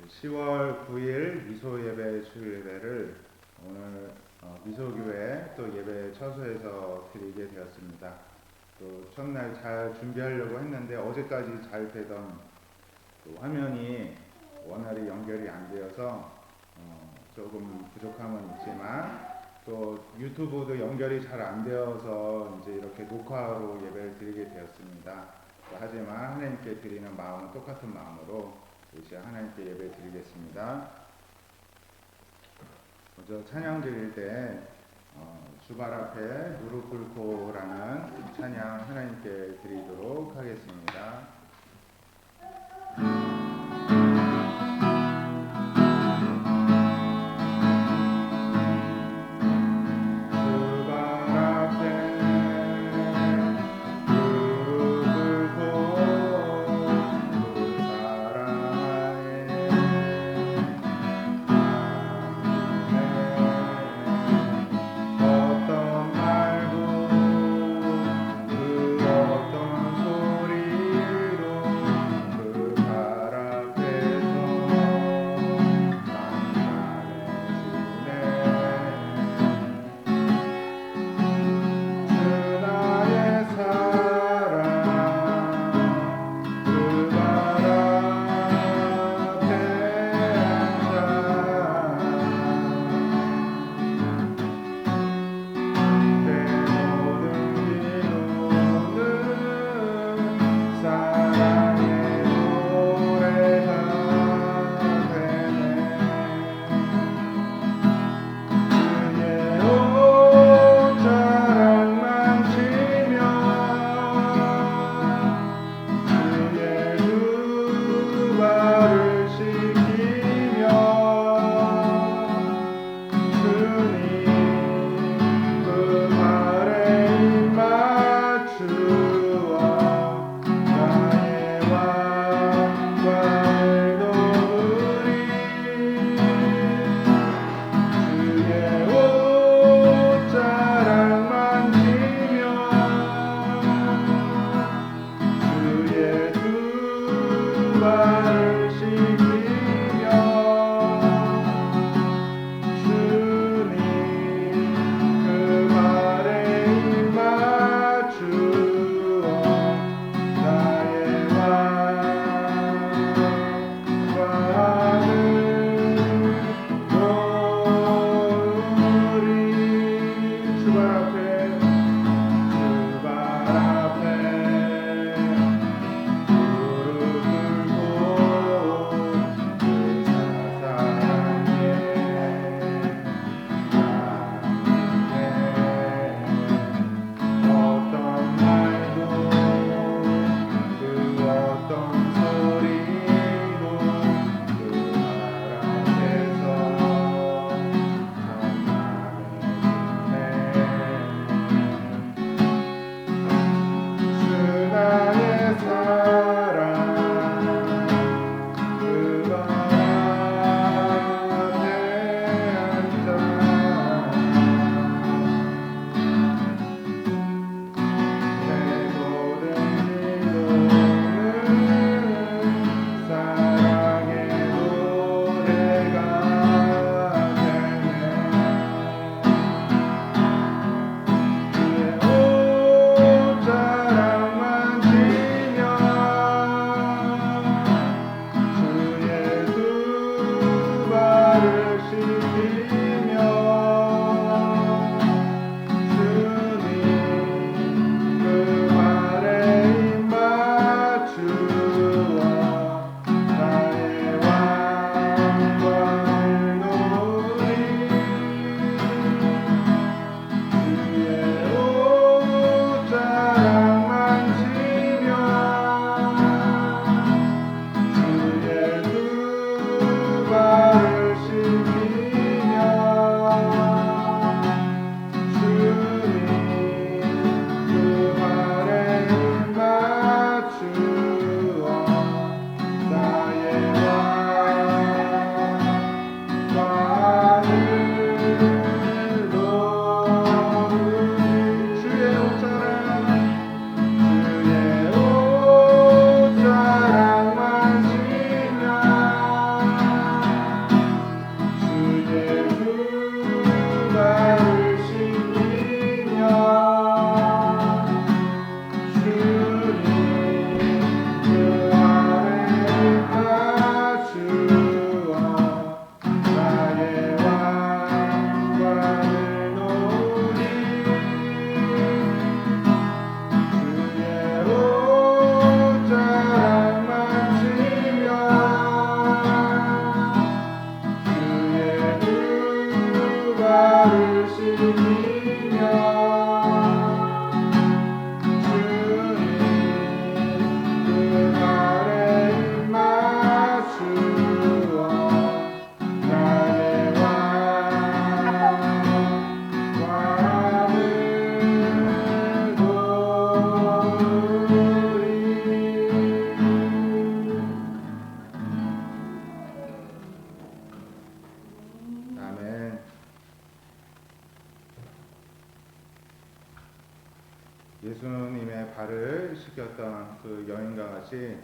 10월 9일 미소 예배 주일 예배를 오늘 미소교회 또 예배 처소에서 드리게 되었습니다. 또 첫날 잘 준비하려고 했는데 어제까지 잘 되던 또 화면이 원활히 연결이 안 되어서 조금 부족함은 있지만 또 유튜브도 연결이 잘 안 되어서 이제 이렇게 녹화로 예배를 드리게 되었습니다. 하지만 하나님께 드리는 마음은 똑같은 마음으로 이제 하나님께 예배 드리겠습니다. 먼저 찬양 드릴 때 주발 앞에 무릎 꿇고라는 찬양 하나님께 드리도록 하겠습니다. 어떤 예수님의 발을 씻겼던 그 여인과 같이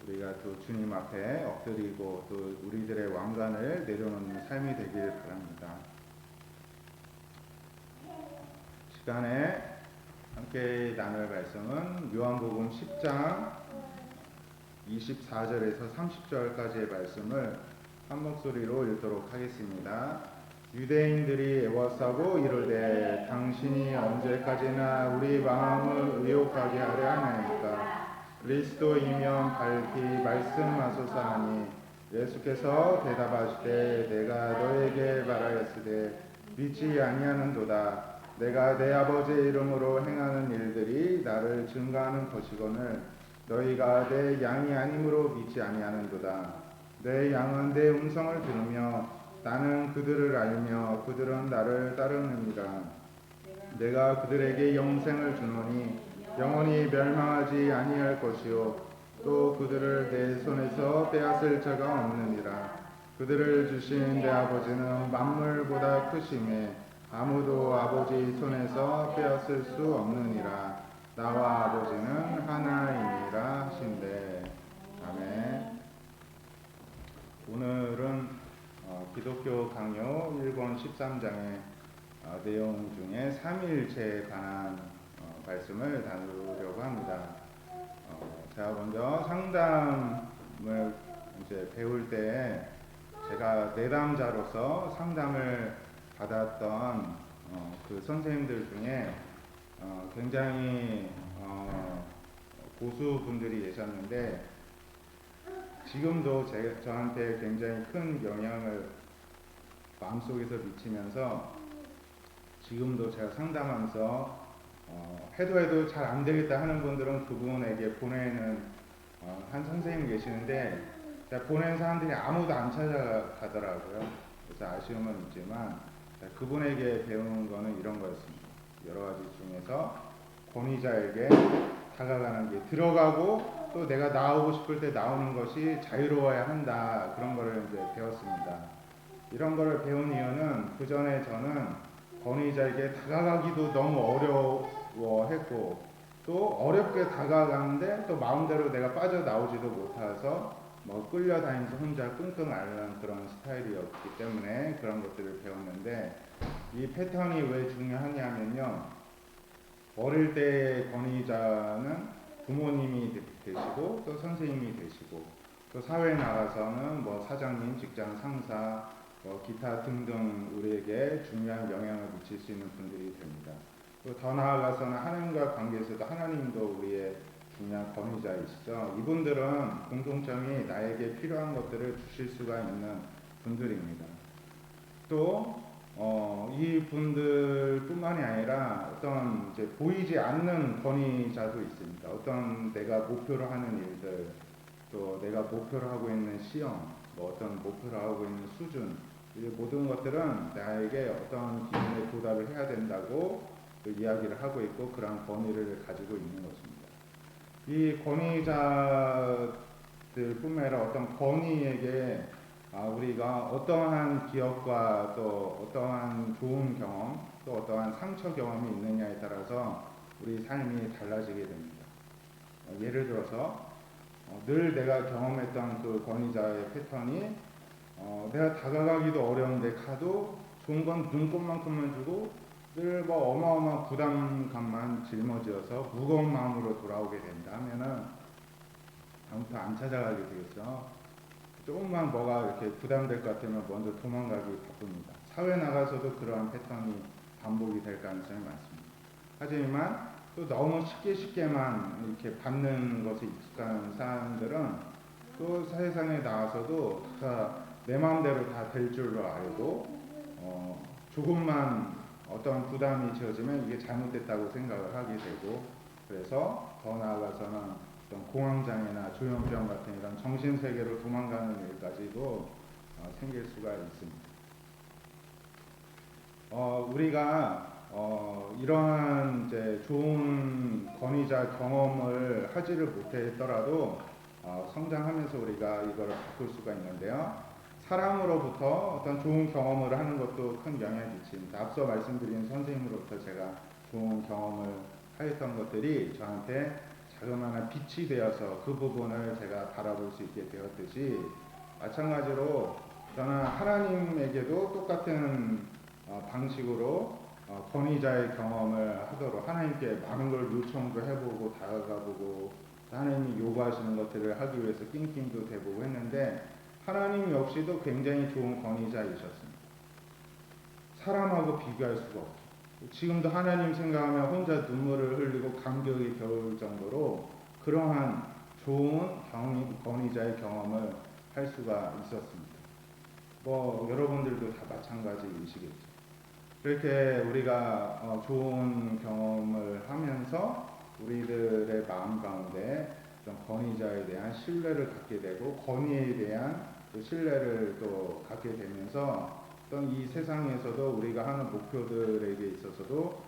우리가 또 주님 앞에 엎드리고 또 우리들의 왕관을 내려놓는 삶이 되길 바랍니다. 시간에 함께 나눌 말씀은 요한복음 10장 24절에서 30절까지의 말씀을 한 목소리로 읽도록 하겠습니다. 유대인들이 애워싸고 이르되 당신이 언제까지나 우리 마음을 의욕하게 하려 하나이까 그리스도이면 밝히 말씀하소서 하니 예수께서 대답하시되 내가 너에게 말하였으되 믿지 아니하는도다. 내가 내 아버지의 이름으로 행하는 일들이 나를 증거하는 것이거늘 너희가 내 양이 아니므로 믿지 아니하는도다. 내 양은 내 음성을 들으며 나는 그들을 알며 그들은 나를 따르느니라. 내가 그들에게 영생을 주노니 영원히 멸망하지 아니할 것이요 또 그들을 내 손에서 빼앗을 자가 없느니라. 그들을 주신 내 아버지는 만물보다 크심에 아무도 아버지 손에서 빼앗을 수 없느니라. 나와 아버지는 하나이니라 하신대. 아멘. 오늘은 기독교 강요 1권 13장의 내용 중에 삼위일체에 관한 말씀을 다루려고 합니다. 제가 먼저 상담을 이제 배울 때 제가 내담자로서 상담을 받았던 그 선생님들 중에 굉장히 고수분들이 계셨는데 지금도 저한테 굉장히 큰 영향을 마음속에서 미치면서 지금도 제가 상담하면서 해도 잘 안 되겠다 하는 분들은 그분에게 보내는 한 선생님 계시는데 제가 보낸 사람들이 아무도 안 찾아가더라고요. 그래서 아쉬움은 있지만 그분에게 배우는 거는 이런 거였습니다. 여러 가지 중에서 권위자에게 다가가는 게 들어가고 또 내가 나오고 싶을 때 나오는 것이 자유로워야 한다. 그런 거를 이제 배웠습니다. 이런 거를 배운 이유는 그 전에 저는 권위자에게 다가가기도 너무 어려워했고 또 어렵게 다가가는데 또 마음대로 내가 빠져나오지도 못해서 끌려다니면서 혼자 끙끙 앓는 그런 스타일이었기 때문에 그런 것들을 배웠는데 이 패턴이 왜 중요하냐면요. 어릴 때 권위자는 부모님이 되시고 또 선생님이 되시고 또 사회에 나가서는 사장님, 직장 상사, 기타 등등 우리에게 중요한 영향을 미칠 수 있는 분들이 됩니다. 또 더 나아가서는 하나님과 관계에서도 하나님도 우리의 중요한 권위자이시죠. 이분들은 공통점이 나에게 필요한 것들을 주실 수가 있는 분들입니다. 또 이 분들뿐만이 아니라 어떤 이제 보이지 않는 권위자도 있습니다. 어떤 내가 목표로 하는 일들, 또 내가 목표로 하고 있는 시험, 어떤 목표로 하고 있는 수준, 이 모든 것들은 나에게 어떤 기준에 도달을 해야 된다고 이야기를 하고 있고 그런 권위를 가지고 있는 것입니다. 이 권위자들뿐만 아니라 어떤 권위에게 우리가 어떠한 기억과 또 어떠한 좋은 경험 또 어떠한 상처 경험이 있느냐에 따라서 우리 삶이 달라지게 됩니다. 예를 들어서 늘 내가 경험했던 그 권위자의 패턴이 내가 다가가기도 어려운데 가도 좋은 건 눈꽃만큼만 주고 늘 어마어마한 부담감만 짊어지어서 무거운 마음으로 돌아오게 된다 하면은 다음부터 안 찾아가게 되겠죠. 조금만 뭐가 이렇게 부담될 것 같으면 먼저 도망가기 바쁩니다. 사회 나가서도 그러한 패턴이 반복이 될 가능성이 많습니다. 하지만 또 너무 쉽게만 이렇게 받는 것에 익숙한 사람들은 또 세상에 나와서도 다 내 마음대로 다 될 줄로 알고 조금만 어떤 부담이 지어지면 이게 잘못됐다고 생각을 하게 되고 그래서 더 나아가서는 어떤 공황장애나 조현병 같은 이런 정신세계로 도망가는 일까지도 생길 수가 있습니다. 우리가 이러한 이제 좋은 권위자 경험을 하지를 못했더라도 성장하면서 우리가 이걸 바꿀 수가 있는데요. 사람으로부터 어떤 좋은 경험을 하는 것도 큰 영향을 미칩니다. 앞서 말씀드린 선생님으로부터 제가 좋은 경험을 하였던 것들이 저한테 자그마한 빛이 되어서 그 부분을 제가 바라볼 수 있게 되었듯이, 마찬가지로 저는 하나님에게도 똑같은 방식으로 권위자의 경험을 하도록 하나님께 많은 걸 요청도 해보고 다가가보고 하나님이 요구하시는 것들을 하기 위해서 낑낑도 대보고 했는데, 하나님 역시도 굉장히 좋은 권위자이셨습니다. 사람하고 비교할 수가 없죠. 지금도 하나님 생각하면 혼자 눈물을 흘리고 감격이 겨울 정도로 그러한 좋은 권위자의 경험을 할 수가 있었습니다. 여러분들도 다 마찬가지이시겠죠. 그렇게 우리가 좋은 경험을 하면서 우리들의 마음 가운데 좀 권위자에 대한 신뢰를 갖게 되고, 권위에 대한 그 신뢰를 또 갖게 되면서 어떤 이 세상에서도 우리가 하는 목표들에게 있어서도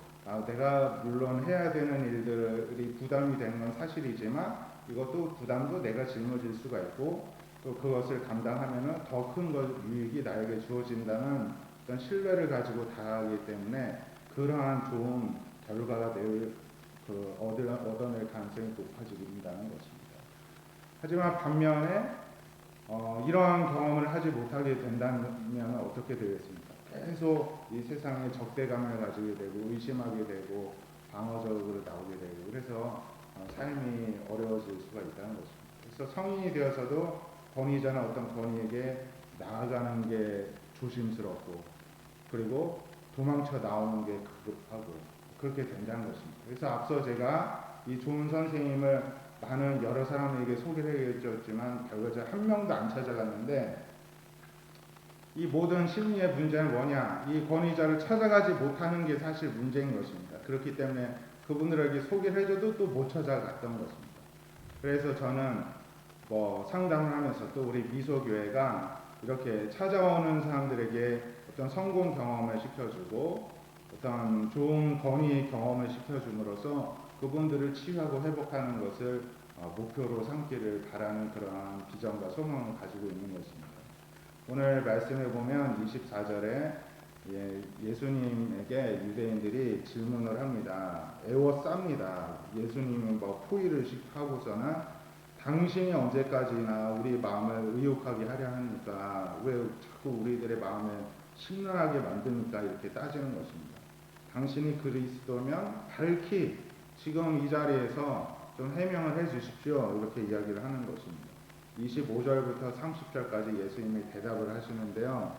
내가 물론 해야 되는 일들이 부담이 되는 건 사실이지만, 이것도 부담도 내가 짊어질 수가 있고, 또 그것을 감당하면 더 큰 유익이 나에게 주어진다는 어떤 신뢰를 가지고 다가가기 때문에 그러한 좋은 결과가 얻어낼 가능성이 높아진다는 것입니다. 하지만 반면에 이러한 경험을 하지 못하게 된다면 어떻게 되겠습니까? 계속 이 세상에 적대감을 가지게 되고 의심하게 되고 방어적으로 나오게 되고, 그래서 삶이 어려워질 수가 있다는 것입니다. 그래서 성인이 되어서도 권위자나 어떤 권위에게 나아가는 게 조심스럽고, 그리고 도망쳐 나오는 게 급급하고 그렇게 된다는 것입니다. 그래서 앞서 제가 이 좋은 선생님을 많은 여러 사람에게 소개를 해줬지만 결과적으로 한 명도 안 찾아갔는데, 이 모든 심리의 문제는 뭐냐? 이 권위자를 찾아가지 못하는 게 사실 문제인 것입니다. 그렇기 때문에 그분들에게 소개를 해줘도 또 못 찾아갔던 것입니다. 그래서 저는 상담을 하면서 또 우리 미소교회가 이렇게 찾아오는 사람들에게 어떤 성공 경험을 시켜주고 어떤 좋은 권위 경험을 시켜줌으로써 그분들을 치유하고 회복하는 것을 목표로 삼기를 바라는 그러한 비전과 소망을 가지고 있는 것입니다. 오늘 말씀에 보면 24절에 예수님에게 유대인들이 질문을 합니다. 애워쌉니다. 예수님은 포위를 하고서는 당신이 언제까지나 우리 마음을 의욕하게 하려 합니까? 왜 자꾸 우리들의 마음을 심란하게 만듭니까? 이렇게 따지는 것입니다. 당신이 그리스도면 밝히 지금 이 자리에서 좀 해명을 해 주십시오. 이렇게 이야기를 하는 것입니다. 25절부터 30절까지 예수님이 대답을 하시는데요.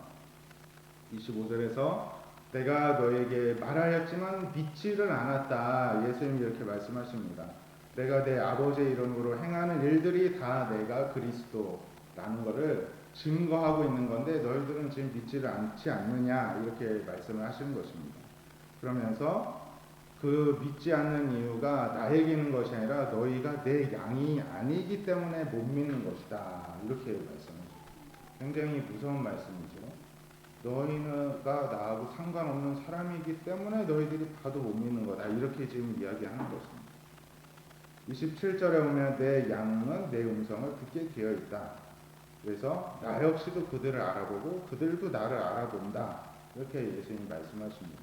25절에서 내가 너에게 말하였지만 믿지를 않았다. 예수님이 이렇게 말씀하십니다. 내가 내 아버지의 이름으로 행하는 일들이 다 내가 그리스도라는 것을 증거하고 있는 건데 너희들은 지금 믿지를 않지 않느냐, 이렇게 말씀을 하시는 것입니다. 그러면서 그 믿지 않는 이유가 나에게 있는 것이 아니라 너희가 내 양이 아니기 때문에 못 믿는 것이다, 이렇게 말씀하십니다. 굉장히 무서운 말씀이죠. 너희가 나하고 상관없는 사람이기 때문에 너희들이 봐도 못 믿는 거다, 이렇게 지금 이야기하는 것입니다. 27절에 보면 내 양은 내 음성을 듣게 되어 있다. 그래서 나 역시도 그들을 알아보고 그들도 나를 알아본다, 이렇게 예수님이 말씀하십니다.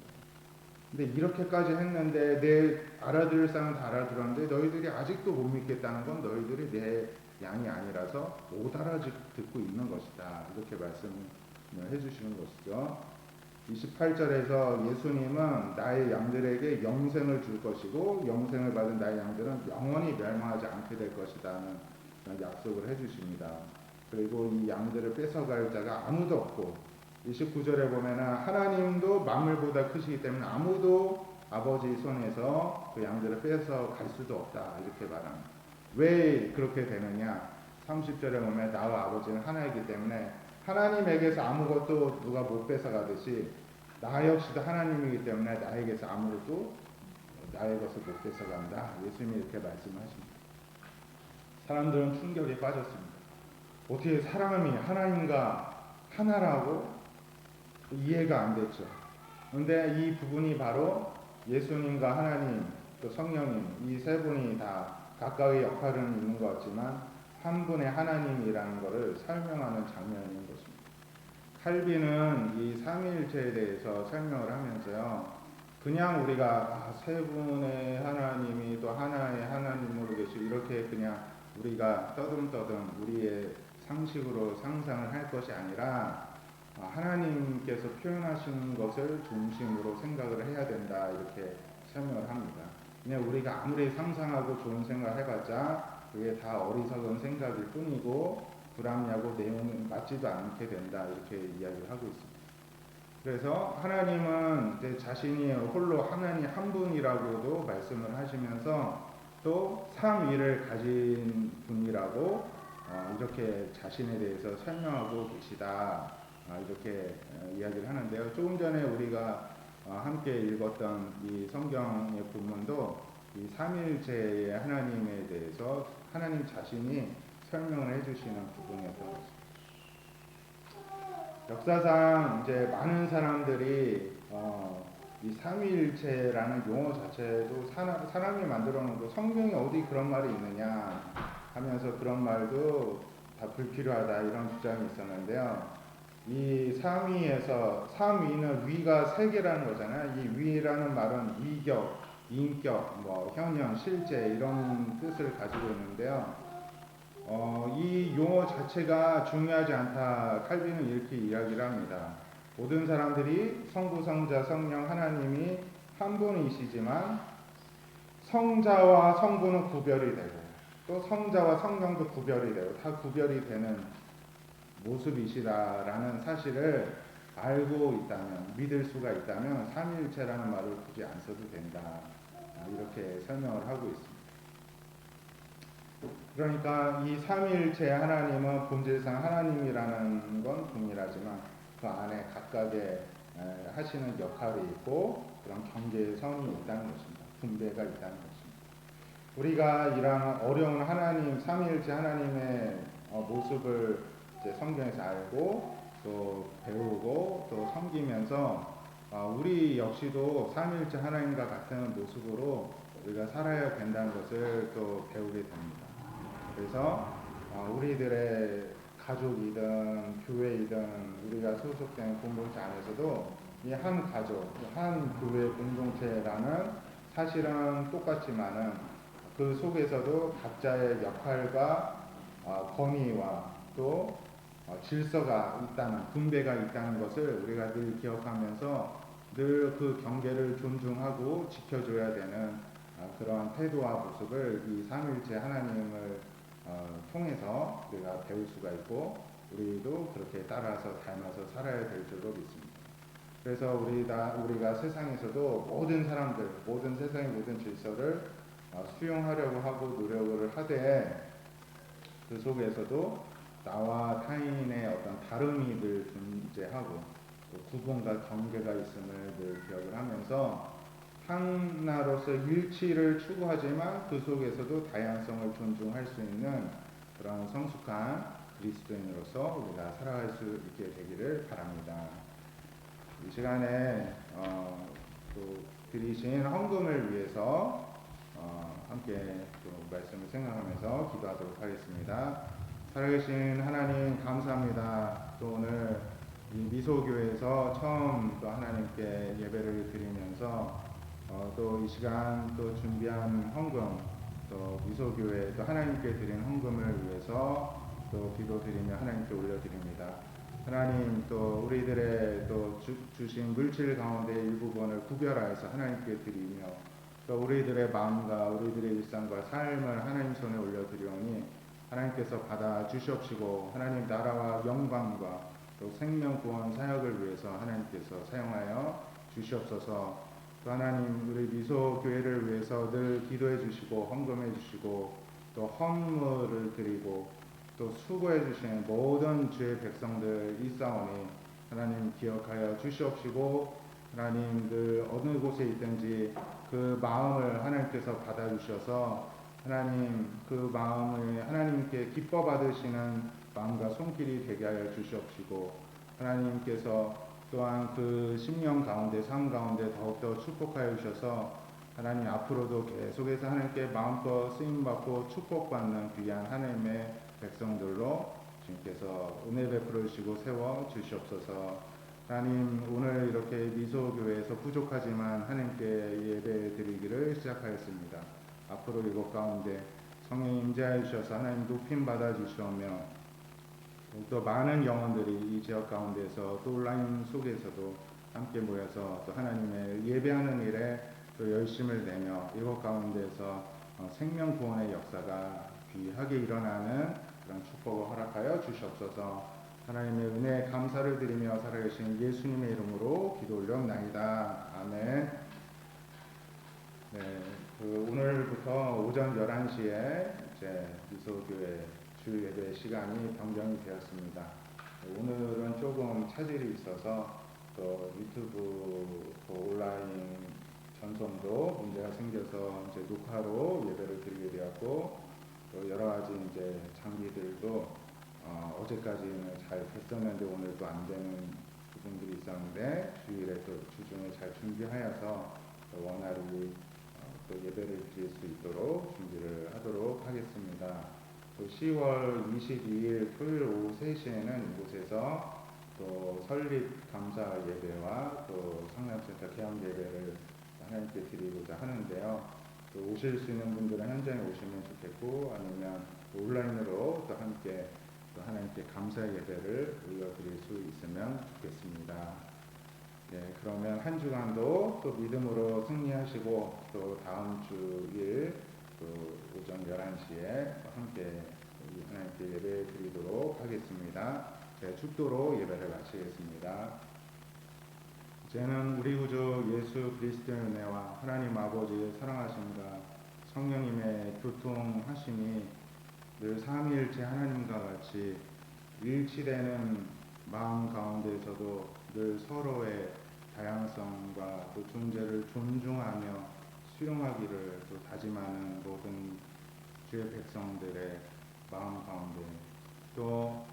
근데 이렇게까지 했는데 내 알아들을 사람은 다 알아들었는데 너희들이 아직도 못 믿겠다는 건 너희들이 내 양이 아니라서 못 알아듣고 있는 것이다, 이렇게 말씀을 해주시는 것이죠. 28절에서 예수님은 나의 양들에게 영생을 줄 것이고 영생을 받은 나의 양들은 영원히 멸망하지 않게 될 것이라는 약속을 해주십니다. 그리고 이 양들을 뺏어갈 자가 아무도 없고, 29절에 보면은 하나님도 만물보다 크시기 때문에 아무도 아버지 손에서 그 양들을 뺏어갈 수도 없다, 이렇게 말합니다. 왜 그렇게 되느냐? 30절에 보면 나와 아버지는 하나이기 때문에 하나님에게서 아무것도 누가 못 뺏어가듯이 나 역시도 하나님이기 때문에 나에게서 아무것도 나의 것을 못 뺏어간다, 예수님이 이렇게 말씀하십니다. 사람들은 충격에 빠졌습니다. 어떻게 사람이 하나님과 하나라고 이해가 안 됐죠. 그런데 이 부분이 바로 예수님과 하나님 또 성령님 이 세 분이 다 각각의 역할은 있는 것 같지만 한 분의 하나님이라는 것을 설명하는 장면인 것입니다. 칼빈은 이 삼위일체에 대해서 설명을 하면서요, 그냥 우리가 세 분의 하나님이 또 하나의 하나님으로 계시고 이렇게 그냥 우리가 떠듬떠듬 우리의 상식으로 상상을 할 것이 아니라 하나님께서 표현하신 것을 중심으로 생각을 해야 된다 이렇게 설명을 합니다. 그냥 우리가 아무리 상상하고 좋은 생각을 해봤자 그게 다 어리석은 생각일 뿐이고 불합리하고 내용은 맞지도 않게 된다 이렇게 이야기를 하고 있습니다. 그래서 하나님은 이제 자신이 홀로 하나님 한 분이라고도 말씀을 하시면서 또 삼위를 가진 분이라고 이렇게 자신에 대해서 설명하고 계시다 이렇게 이야기를 하는데요. 조금 전에 우리가 함께 읽었던 이 성경의 본문도 이 삼일체의 하나님에 대해서 하나님 자신이 설명을 해주시는 부분이었던 것입니다. 역사상 이제 많은 사람들이 이 삼위일체라는 용어 자체도 사람이 만들어 놓은 거 성경에 어디 그런 말이 있느냐 하면서 그런 말도 다 불필요하다 이런 주장이 있었는데요. 이 삼위에서 삼위는 위가 세 개라는 거잖아요. 이 위라는 말은 위격, 인격, 뭐 현현, 실제 이런 뜻을 가지고 있는데요. 이 용어 자체가 중요하지 않다. 칼빈은 이렇게 이야기를 합니다. 모든 사람들이 성부, 성자, 성령 하나님이 한 분이시지만 성자와 성부는 구별이 되고 또 성자와 성령도 구별이 되고 다 구별이 되는 모습이시다라는 사실을 알고 있다면 믿을 수가 있다면 삼위일체라는 말을 굳이 안 써도 된다. 이렇게 설명을 하고 있습니다. 그러니까 이 삼위일체 하나님은 본질상 하나님이라는 건 동일하지만 그 안에 각각의 하시는 역할이 있고 그런 경계선이 있다는 것입니다. 분배가 있다는 것입니다. 우리가 이런 어려운 하나님, 삼위일체 하나님의 모습을 이제 성경에서 알고 또 배우고 또 섬기면서 우리 역시도 삼위일체 하나님과 같은 모습으로 우리가 살아야 된다는 것을 또 배우게 됩니다. 그래서 우리들의 가족이든 교회이든 우리가 소속된 공동체 안에서도 이 한 가족, 한 교회 공동체라는 사실은 똑같지만은 그 속에서도 각자의 역할과 권위와 또 질서가 있다는 분배가 있다는 것을 우리가 늘 기억하면서 늘 그 경계를 존중하고 지켜줘야 되는 그러한 태도와 모습을 이 삼위일체 하나님을 통해서 우리가 배울 수가 있고 우리도 그렇게 따라서 닮아서 살아야 될 줄로 믿습니다. 그래서 우리가 세상에서도 모든 사람들, 모든 세상의 모든 질서를 수용하려고 하고 노력을 하되 그 속에서도 나와 타인의 어떤 다름이 늘 존재하고 또 구분과 경계가 있음을 늘 기억을 하면서 하나로서 일치를 추구하지만 그 속에서도 다양성을 존중할 수 있는 그런 성숙한 그리스도인으로서 우리가 살아갈 수 있게 되기를 바랍니다. 이 시간에 또 드리신 헌금을 위해서 함께 또 말씀을 생각하면서 기도하도록 하겠습니다. 살아계신 하나님 감사합니다. 또 오늘 이 미소교회에서 처음 또 하나님께 예배를 드리면서 또 이 시간 또 준비한 헌금 또 미소교회 또 하나님께 드린 헌금을 위해서 또 기도드리며 하나님께 올려드립니다. 하나님 또 우리들의 또 주신 물질 가운데 일부분을 구별하여서 하나님께 드리며 또 우리들의 마음과 우리들의 일상과 삶을 하나님 손에 올려드리오니 하나님께서 받아 주시옵시고 하나님 나라와 영광과 또 생명 구원 사역을 위해서 하나님께서 사용하여 주시옵소서. 또 하나님 우리 미소 교회를 위해서 늘 기도해 주시고 헌금해 주시고 또 헌물을 드리고 또 수고해 주시는 모든 주의 백성들 있사오니 하나님 기억하여 주시옵시고 하나님 늘 어느 곳에 있든지 그 마음을 하나님께서 받아주셔서 하나님 그 마음을 하나님께 기뻐 받으시는 마음과 손길이 되게 하여 주시옵시고 하나님께서 또한 그 심령 가운데 삶 가운데 더욱더 축복하여 주셔서 하나님 앞으로도 계속해서 하나님께 마음껏 쓰임받고 축복받는 귀한 하나님의 백성들로 주님께서 은혜 베풀어 주시고 세워 주시옵소서. 하나님, 오늘 이렇게 미소교회에서 부족하지만 하나님께 예배 드리기를 시작하였습니다. 앞으로 이곳 가운데 성령 임재하여 주셔서 하나님 높임 받아 주시오며 또 많은 영혼들이 이 지역 가운데서 또 온라인 속에서도 함께 모여서 또 하나님의 예배하는 일에 또 열심을 내며 이곳 가운데서 생명 구원의 역사가 귀하게 일어나는 그런 축복을 허락하여 주시옵소서. 하나님의 은혜에 감사를 드리며 살아계신 예수님의 이름으로 기도 올려옵나이다. 아멘. 네, 오늘부터 오전 11시에 이제 미소교회 주일 예배 시간이 변경이 되었습니다. 오늘은 조금 차질이 있어서 또 유튜브 또 온라인 전송도 문제가 생겨서 이제 녹화로 예배를 드리게 되었고 또 여러 가지 이제 장비들도 어제까지는 잘 됐었는데 오늘 또 안 되는 부분들이 있었는데 주일에 또 주중에 잘 준비하여서 또 원활히 또 예배를 드릴 수 있도록 준비를 하도록 하겠습니다. 또 10월 22일 토요일 오후 3시에는 이곳에서 또 설립 감사 예배와 또 성남센터 개항 예배를 하나님께 드리고자 하는데요. 또 오실 수 있는 분들은 현장에 오시면 좋겠고 아니면 온라인으로 또 함께 또 하나님께 감사 예배를 올려드릴 수 있으면 좋겠습니다. 네, 그러면 한 주간도 또 믿음으로 승리하시고 또 다음 주일 또 오전 11시에 함께 하나님께 예배 드리도록 하겠습니다. 제 축도로 예배를 마치겠습니다. 이제는 우리 구주 예수 그리스도의 은혜와 하나님 아버지의 사랑하심과 성령님의 교통하심이 늘 삼위일체 하나님과 같이 일치되는 마음 가운데서도 늘 서로의 다양성과 또 존재를 존중하며 수용하기를 또 다짐하는 모든 주의 백성들의 마음 가운데 또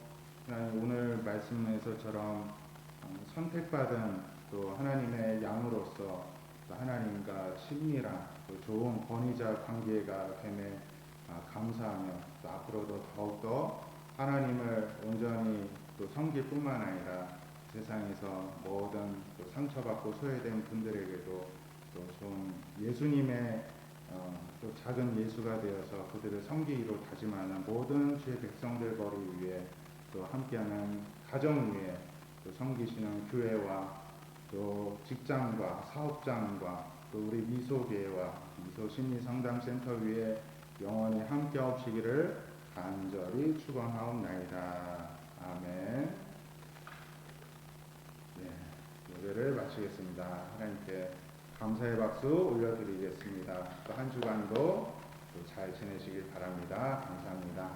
하나님 오늘 말씀에서처럼 선택받은 또 하나님의 양으로서 또 하나님과 친밀한 또 좋은 권위자 관계가 됨에 감사하며 또 앞으로도 더욱더 하나님을 온전히 또 섬길 뿐만 아니라 세상에서 모든 또 상처받고 소외된 분들에게도 또 좀 예수님의 또 작은 예수가 되어서 그들을 섬기기로 다짐하는 모든 주의 백성들 거를 위해 또 함께하는 가정 위에 또 섬기시는 교회와 또 직장과 사업장과 또 우리 미소교회와 미소심리상담센터 위에 영원히 함께 하시기를 간절히 축원하옵나이다. 아멘. 네, 예배를 마치겠습니다. 하나님께 감사의 박수 올려드리겠습니다. 또 한 주간도 잘 지내시길 바랍니다. 감사합니다.